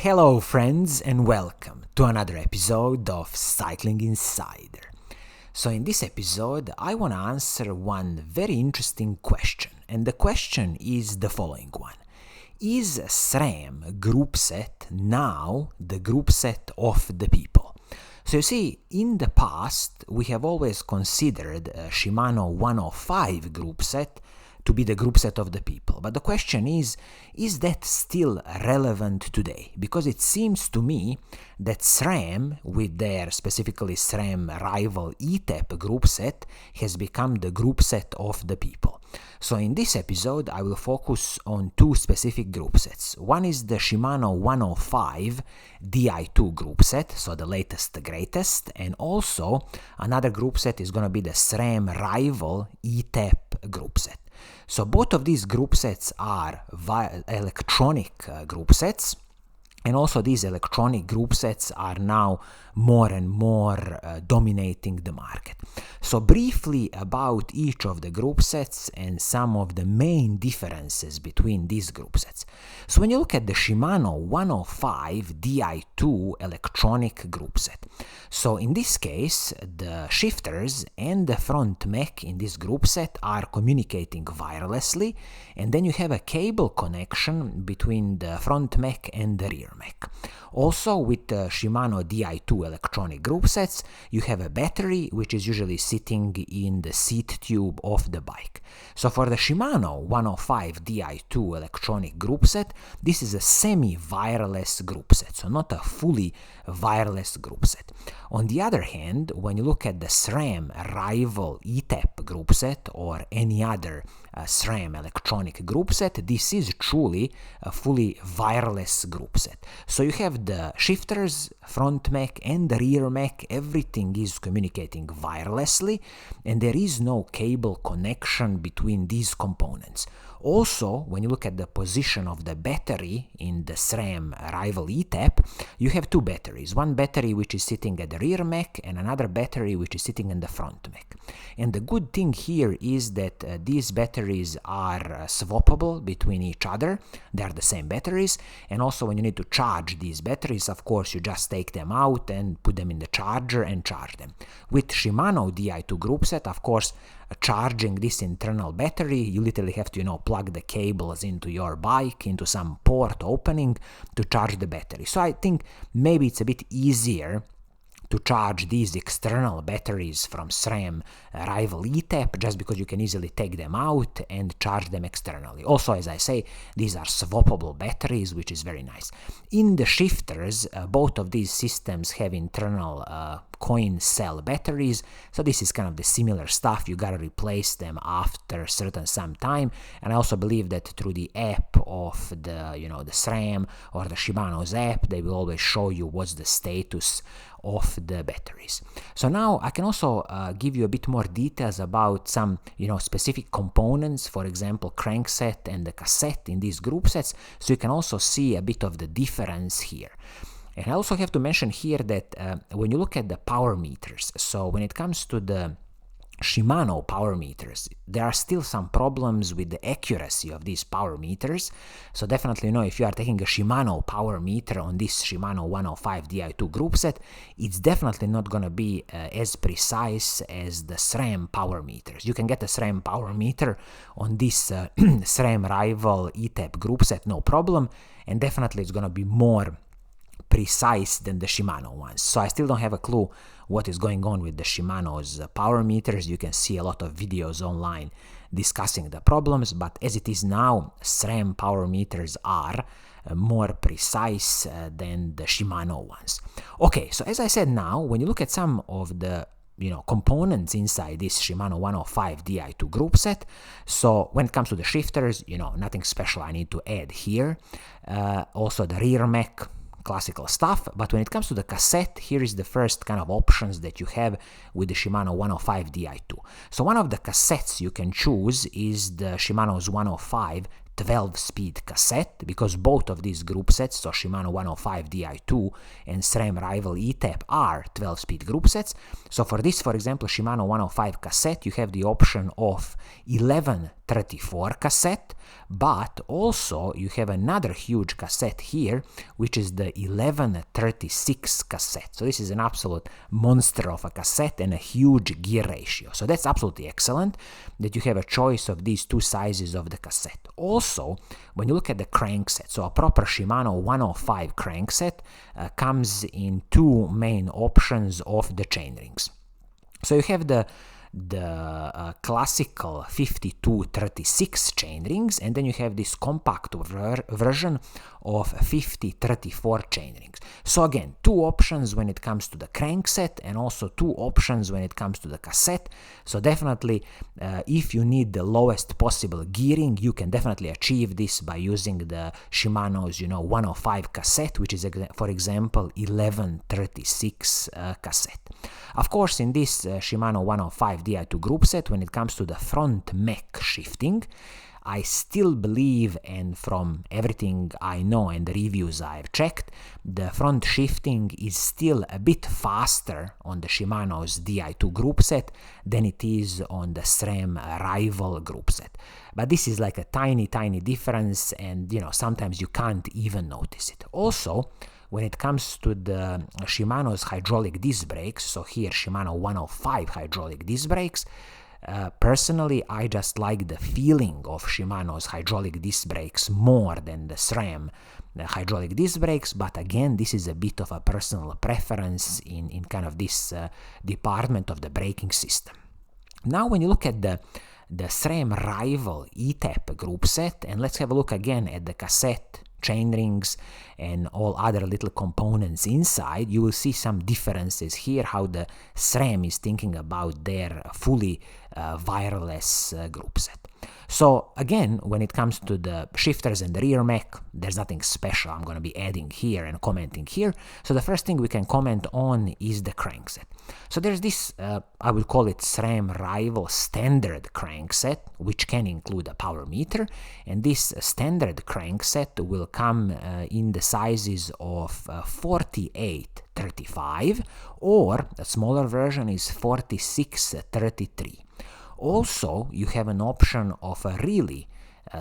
Hello friends and welcome to another episode of Cycling Insider. So in this episode I want to answer one very interesting question, and the question is the following one. Is SRAM GROUPSET now the GROUPSET of the people? So you see, in the past we have always considered Shimano 105 GROUPSET to be the group set of the people. But the question is that still relevant today? Because it seems to me that SRAM, with their specifically SRAM Rival eTap group set, has become the group set of the people. So in this episode, I will focus on two specific group sets. One is the Shimano 105 Di2 group set, so the latest, greatest, and also another group set is going to be the SRAM Rival eTap group set. So both of these group sets are electronic group sets, and also these electronic group sets are now more and more dominating the market. So briefly about each of the group sets and some of the main differences between these group sets. So when you look at the Shimano 105 Di2 electronic group set, so in this case the shifters and the front mech in this group set are communicating wirelessly, and then you have a cable connection between the front mech and the rear mech. Also with the Shimano Di2 electronic group sets, you have a battery which is usually sitting in the seat tube of the bike. So for the Shimano 105 Di2 electronic group set, this is a semi-wireless group set, so not a fully wireless group set. On the other hand, when you look at the SRAM Rival eTap group set or any other SRAM electronic group set, this is truly a fully wireless group set. So you have the shifters, front mech and the rear mech, everything is communicating wirelessly, and there is no cable connection between these components. Also, when you look at the position of the battery in the SRAM Rival eTap, you have two batteries. One battery which is sitting at the rear mech and another battery which is sitting in the front mech. And the good thing here is that these batteries are swappable between each other. They are the same batteries, and also when you need to charge these batteries, of course you just take them out and put them in the charger and charge them. With Shimano Di2 group set, of course, charging this internal battery, you literally have to plug the cables into your bike, into some port opening to charge the battery. So I think maybe it's a bit easier to charge these external batteries from SRAM Rival eTap, just because you can easily take them out and charge them externally. Also, as I say, these are swappable batteries, which is very nice. In the shifters, both of these systems have internal coin cell batteries, so this is kind of the similar stuff. You gotta replace them after some time, and I also believe that through the app of the the SRAM or the Shimano's app, they will always show you what's the status of the batteries. So now I can also give you a bit more details about some specific components, for example crankset and the cassette in these group sets, so you can also see a bit of the difference here. And I also have to mention here that when you look at the power meters, so when it comes to the Shimano power meters, there are still some problems with the accuracy of these power meters. So definitely, if you are taking a Shimano power meter on this Shimano 105 Di2 group set, it's definitely not going to be as precise as the SRAM power meters. You can get a SRAM power meter on this SRAM Rival eTap group set, no problem, and definitely it's going to be more precise than the Shimano ones. So I still don't have a clue what is going on with the Shimano's power meters. You can see a lot of videos online discussing the problems, but as it is now, SRAM power meters are more precise than the Shimano ones. Okay, so as I said, now when you look at some of the components inside this Shimano 105 Di2 group set, so when it comes to the shifters, nothing special I need to add here. Also the rear mech, classical stuff. But when it comes to the cassette, here is the first kind of options that you have with the Shimano 105 Di2. So one of the cassettes you can choose is the Shimano's 105 12-speed cassette, because both of these group sets, so Shimano 105 Di2 and SRAM Rival eTap, are 12-speed group sets. So for this, for example, Shimano 105 cassette, you have the option of 1134 cassette, but also you have another huge cassette here, which is the 1136 cassette. So this is an absolute monster of a cassette and a huge gear ratio. So that's absolutely excellent that you have a choice of these two sizes of the cassette. Also, when you look at the crankset, so a proper Shimano 105 crankset comes in two main options of the chainrings. So you have the classical 5236 chainrings, and then you have this compact version of 5034 chainrings. So again, two options when it comes to the crankset and also two options when it comes to the cassette. So definitely if you need the lowest possible gearing, you can definitely achieve this by using the Shimano's 105 cassette, which is for example 1136 cassette. Of course, in this Shimano 105 Di2 group set, when it comes to the front mech shifting, I still believe, and from everything I know and the reviews I've checked, the front shifting is still a bit faster on the Shimano's Di2 group set than it is on the SRAM Rival group set. But this is like a tiny difference, and sometimes you can't even notice it. Also, when it comes to the Shimano's hydraulic disc brakes, so here Shimano 105 hydraulic disc brakes, personally I just like the feeling of Shimano's hydraulic disc brakes more than the SRAM hydraulic disc brakes, but again, this is a bit of a personal preference in kind of this department of the braking system. Now when you look at the SRAM Rival eTap group set, and let's have a look again at the cassette, chainrings and all other little components inside, you will see some differences here, how the SRAM is thinking about their fully wireless group set. So again, when it comes to the shifters and the rear mech, there's nothing special I'm going to be adding here and commenting here. So the first thing we can comment on is the crankset. So there's this, I will call it SRAM Rival standard crankset, which can include a power meter, and this standard crankset will come in the sizes of 48-35, or a smaller version is 46-33. Also, you have an option of a really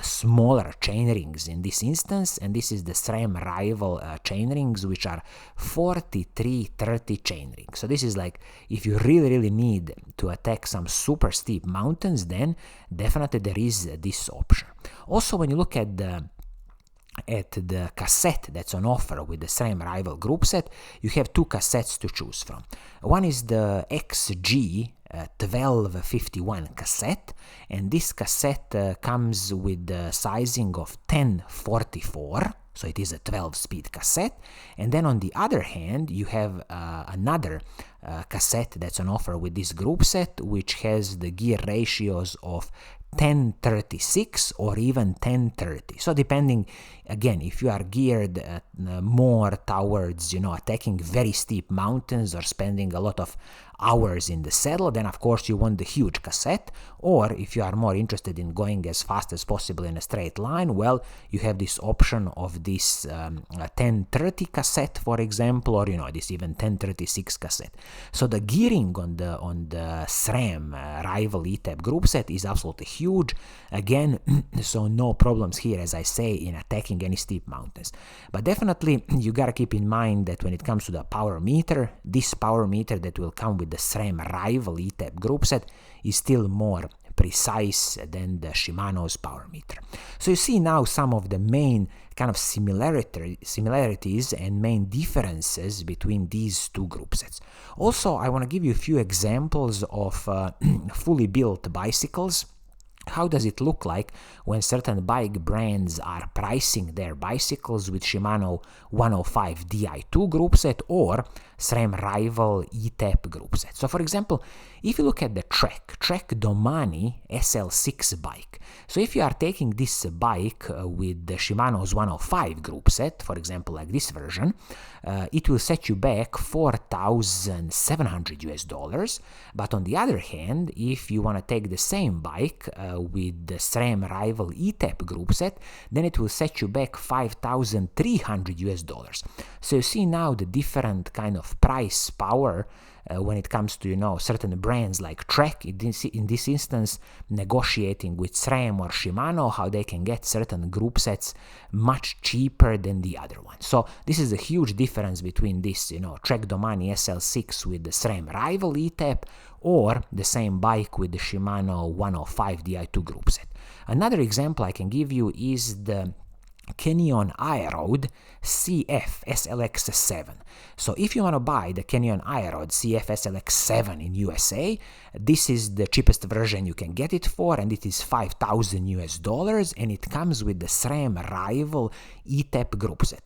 smaller chainrings in this instance, and this is the SRAM Rival chainrings, which are 43-30 chainrings. So this is like, if you really need to attack some super steep mountains, then definitely there is this option. Also, when you look at the cassette that's on offer with the SRAM Rival group set, you have two cassettes to choose from. One is the XG 1251 cassette, and this cassette comes with the sizing of 1044, so it is a 12-speed cassette. And then on the other hand, you have another cassette that's on offer with this group set, which has the gear ratios of 1036 or even 1030. So depending, again, if you are geared more towards attacking very steep mountains or spending a lot of hours in the saddle, then of course you want the huge cassette. Or if you are more interested in going as fast as possible in a straight line, well, you have this option of this 1030 cassette, for example, or this even 1036 cassette. So the gearing on the SRAM Rival eTap group set is absolutely huge. Again, so no problems here, as I say, in attacking any steep mountains. But definitely you gotta keep in mind that when it comes to the power meter, this power meter that will come with the SRAM Rival eTap group set is still more precise than the Shimano's power meter. So you see now some of the main kind of similarities and main differences between these two group sets. Also, I want to give you a few examples of fully built bicycles. How does it look like when certain bike brands are pricing their bicycles with Shimano 105 Di2 group set or SRAM Rival eTap group set? So for example, if you look at the Trek Domani SL6 bike, so if you are taking this bike with the Shimano's 105 group set, for example like this version, it will set you back $4,700 US. But on the other hand, if you want to take the same bike with the SRAM Rival eTap group set, then it will set you back $5,300. So you see now the different kind of price power when it comes to certain brands like Trek, in this instance negotiating with SRAM or Shimano, how they can get certain group sets much cheaper than the other one. So this is a huge difference between this Trek Domani SL6 with the SRAM Rival eTap or the same bike with the Shimano 105 Di2 group set. Another example I can give you is the Canyon iRoad CF SLX7. So if you want to buy the Canyon iRoad CF SLX7 in USA, this is the cheapest version you can get it for, and it is $5,000, and it comes with the SRAM Rival eTap group set.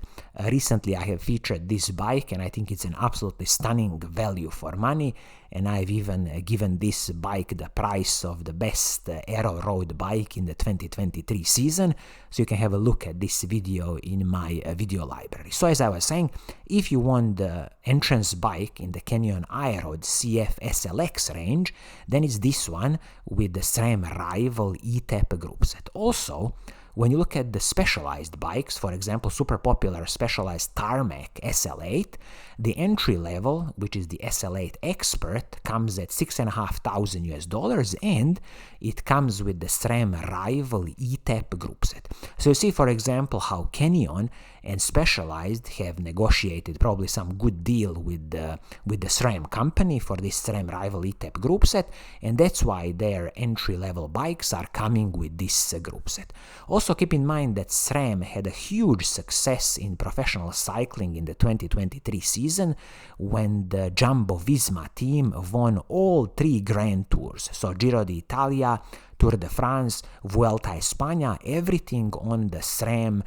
Recently I have featured this bike, and I think it's an absolutely stunning value for money, and I've even given this bike the price of the best aero road bike in the 2023 season, so you can have a look at this video in my video library. So as I was saying, if you want the entrance bike in the Canyon iRoad CF SLX range, then it's this one with the SRAM Rival eTap group set. Also, when you look at the specialized bikes, for example, super popular specialized Tarmac SL8, the entry level, which is the SL8 Expert, comes at $6,500, and it comes with the SRAM Rival eTap group set. So you see, for example, how Canyon and Specialized have negotiated probably some good deal with the SRAM company for this SRAM Rival eTap group set, and that's why their entry-level bikes are coming with this group set. Also keep in mind that SRAM had a huge success in professional cycling in the 2023 season when the Jumbo-Visma team won all 3 Grand Tours, so Giro d'Italia, Tour de France, Vuelta a España, everything on the SRAM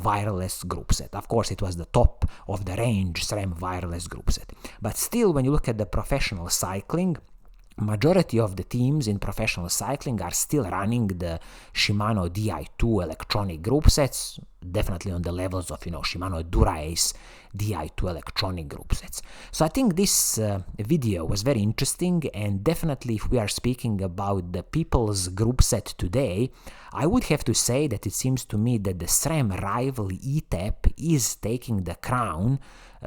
wireless group set. Of course, it was the top of the range SRAM wireless group set. But still, when you look at the professional cycling, majority of the teams in professional cycling are still running the Shimano Di2 electronic group sets, definitely on the levels of Shimano Dura-Ace Di2 electronic group sets. So I think this video was very interesting, and definitely if we are speaking about the people's group set today, I would have to say that it seems to me that the SRAM Rival eTap is taking the crown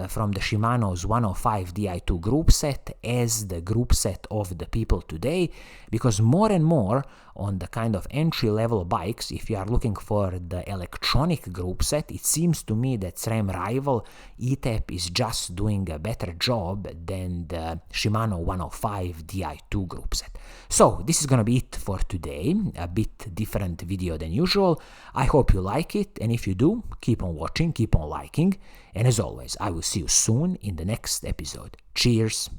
from the Shimano's 105 Di2 group set as the group set of the people today, because more and more on the kind of entry-level bikes, if you are looking for the electronic group set, it seems to me that SRAM Rival eTap is just doing a better job than the Shimano 105 Di2 group set. So this is gonna be it for today, a bit different video than usual. I hope you like it, and if you do, keep on watching, keep on liking, and as always, I will see you soon in the next episode. Cheers!